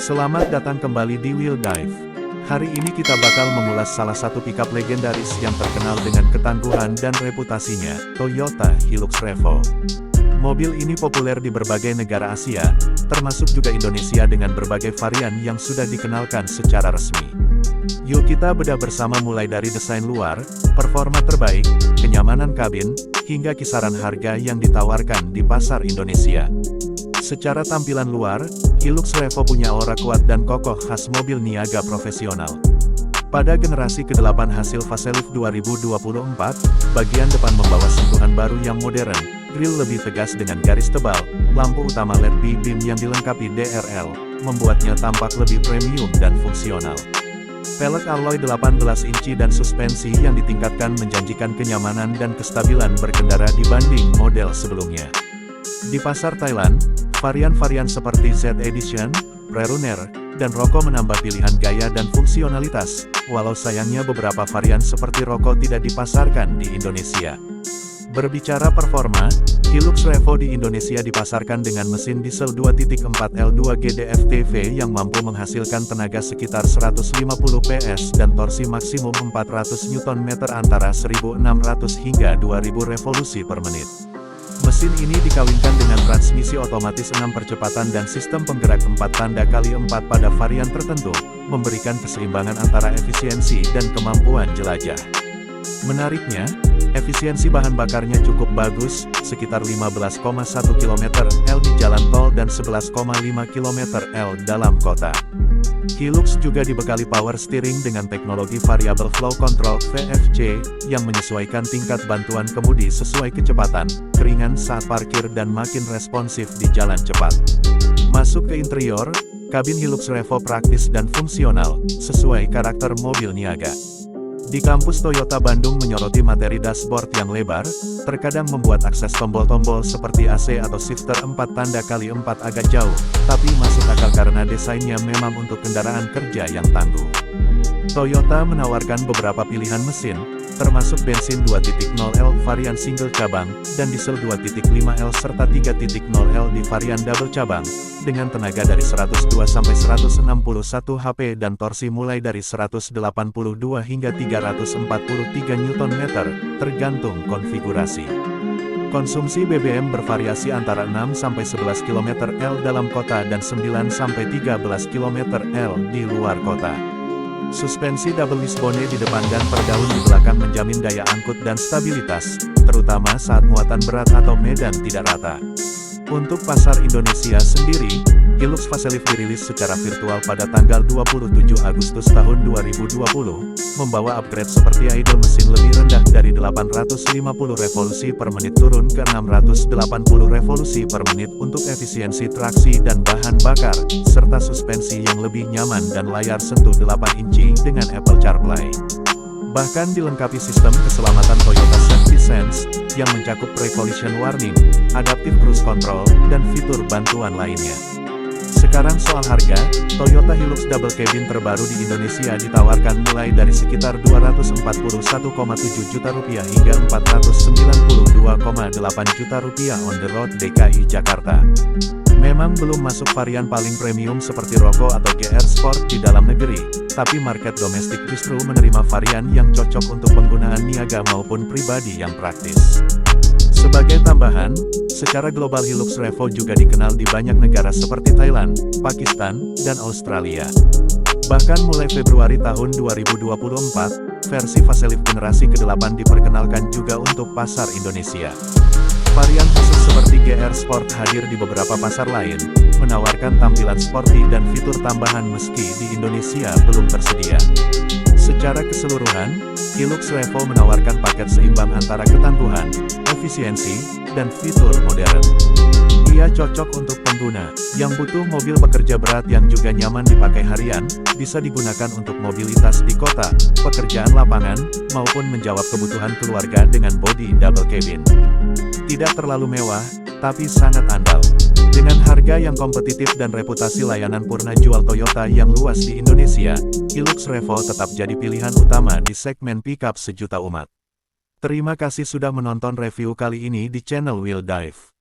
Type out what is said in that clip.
Selamat datang kembali di Wheel Dive. Hari ini kita bakal mengulas salah satu pickup legendaris yang terkenal dengan ketangguhan dan reputasinya, Toyota Hilux Revo. Mobil ini populer di berbagai negara Asia, termasuk juga Indonesia dengan berbagai varian yang sudah dikenalkan secara resmi. Yuk kita bedah bersama mulai dari desain luar, performa terbaik, kenyamanan kabin, hingga kisaran harga yang ditawarkan di pasar Indonesia. Secara tampilan luar, Hilux Revo punya aura kuat dan kokoh khas mobil niaga profesional. Pada generasi ke-8 hasil facelift 2024, bagian depan membawa sentuhan baru yang modern, grill lebih tegas dengan garis tebal, lampu utama LED B-beam yang dilengkapi DRL, membuatnya tampak lebih premium dan fungsional. Velg alloy 18 inci dan suspensi yang ditingkatkan menjanjikan kenyamanan dan kestabilan berkendara dibanding model sebelumnya. Di pasar Thailand, varian-varian seperti Z Edition, Prerunner, dan Roco menambah pilihan gaya dan fungsionalitas, walau sayangnya beberapa varian seperti Roco tidak dipasarkan di Indonesia. Berbicara performa, Hilux Revo di Indonesia dipasarkan dengan mesin diesel 2.4 L2 GDF-TV yang mampu menghasilkan tenaga sekitar 150 PS dan torsi maksimum 400 Nm antara 1.600 hingga 2.000 revolusi per menit. Mesin ini dikawinkan dengan transmisi otomatis 6 percepatan dan sistem penggerak 4 tanda kali 4 pada varian tertentu, memberikan keseimbangan antara efisiensi dan kemampuan jelajah. Menariknya, efisiensi bahan bakarnya cukup bagus, sekitar 15,1 km/L di jalan tol dan 11,5 km/L dalam kota. Hilux juga dibekali power steering dengan teknologi Variable Flow Control (VFC) yang menyesuaikan tingkat bantuan kemudi sesuai kecepatan, keringan saat parkir dan makin responsif di jalan cepat. Masuk ke interior, kabin Hilux Revo praktis dan fungsional, sesuai karakter mobil niaga. Di kampus Toyota Bandung menyoroti materi dashboard yang lebar, terkadang membuat akses tombol-tombol seperti AC atau shifter 4 tanda kali 4 agak jauh, tapi masuk akal karena desainnya memang untuk kendaraan kerja yang tangguh. Toyota menawarkan beberapa pilihan mesin, termasuk bensin 2.0L varian single cabang, dan diesel 2.5L serta 3.0L di varian double cabang, dengan tenaga dari 102 sampai 161 HP dan torsi mulai dari 182 hingga 343 Nm, tergantung konfigurasi. Konsumsi BBM bervariasi antara 6 sampai 11 km/L dalam kota dan 9 sampai 13 km/L di luar kota. Suspensi double wishbone di depan dan per daun di belakang menjamin daya angkut dan stabilitas, terutama saat muatan berat atau medan tidak rata. Untuk pasar Indonesia sendiri, Hilux Facelift dirilis secara virtual pada tanggal 27 Agustus tahun 2020, membawa upgrade seperti idle mesin lebih rendah dari 850 revolusi per menit turun ke 680 revolusi per menit untuk efisiensi traksi dan bahan bakar, serta suspensi yang lebih nyaman dan layar sentuh 8 inci dengan Apple CarPlay. Bahkan dilengkapi sistem keselamatan Toyota Safety Sense, yang mencakup pre-collision warning, adaptive cruise control, dan fitur bantuan lainnya. Sekarang soal harga, Toyota Hilux Double Cabin terbaru di Indonesia ditawarkan mulai dari sekitar Rp241,7 juta hingga Rp492,8 juta on the road DKI Jakarta. Memang belum masuk varian paling premium seperti Roco atau GR Sport di dalam negeri, tapi market domestik justru menerima varian yang cocok untuk penggunaan niaga maupun pribadi yang praktis. Sebagai tambahan, secara global Hilux Revo juga dikenal di banyak negara seperti Thailand, Pakistan, dan Australia. Bahkan mulai Februari tahun 2024, versi facelift generasi ke-8 diperkenalkan juga untuk pasar Indonesia. Varian khusus seperti GR Sport hadir di beberapa pasar lain, menawarkan tampilan sporty dan fitur tambahan meski di Indonesia belum tersedia. Secara keseluruhan, Hilux Revo menawarkan paket seimbang antara ketangguhan, efisiensi, dan fitur modern. Ia cocok untuk pengguna yang butuh mobil pekerja berat yang juga nyaman dipakai harian, bisa digunakan untuk mobilitas di kota, pekerjaan lapangan, maupun menjawab kebutuhan keluarga dengan bodi double cabin. Tidak terlalu mewah, tapi sangat andal. Dengan harga yang kompetitif dan reputasi layanan purna jual Toyota yang luas di Indonesia, Hilux Revo tetap jadi pilihan utama di segmen pickup sejuta umat. Terima kasih sudah menonton review kali ini di channel Wheel Dive.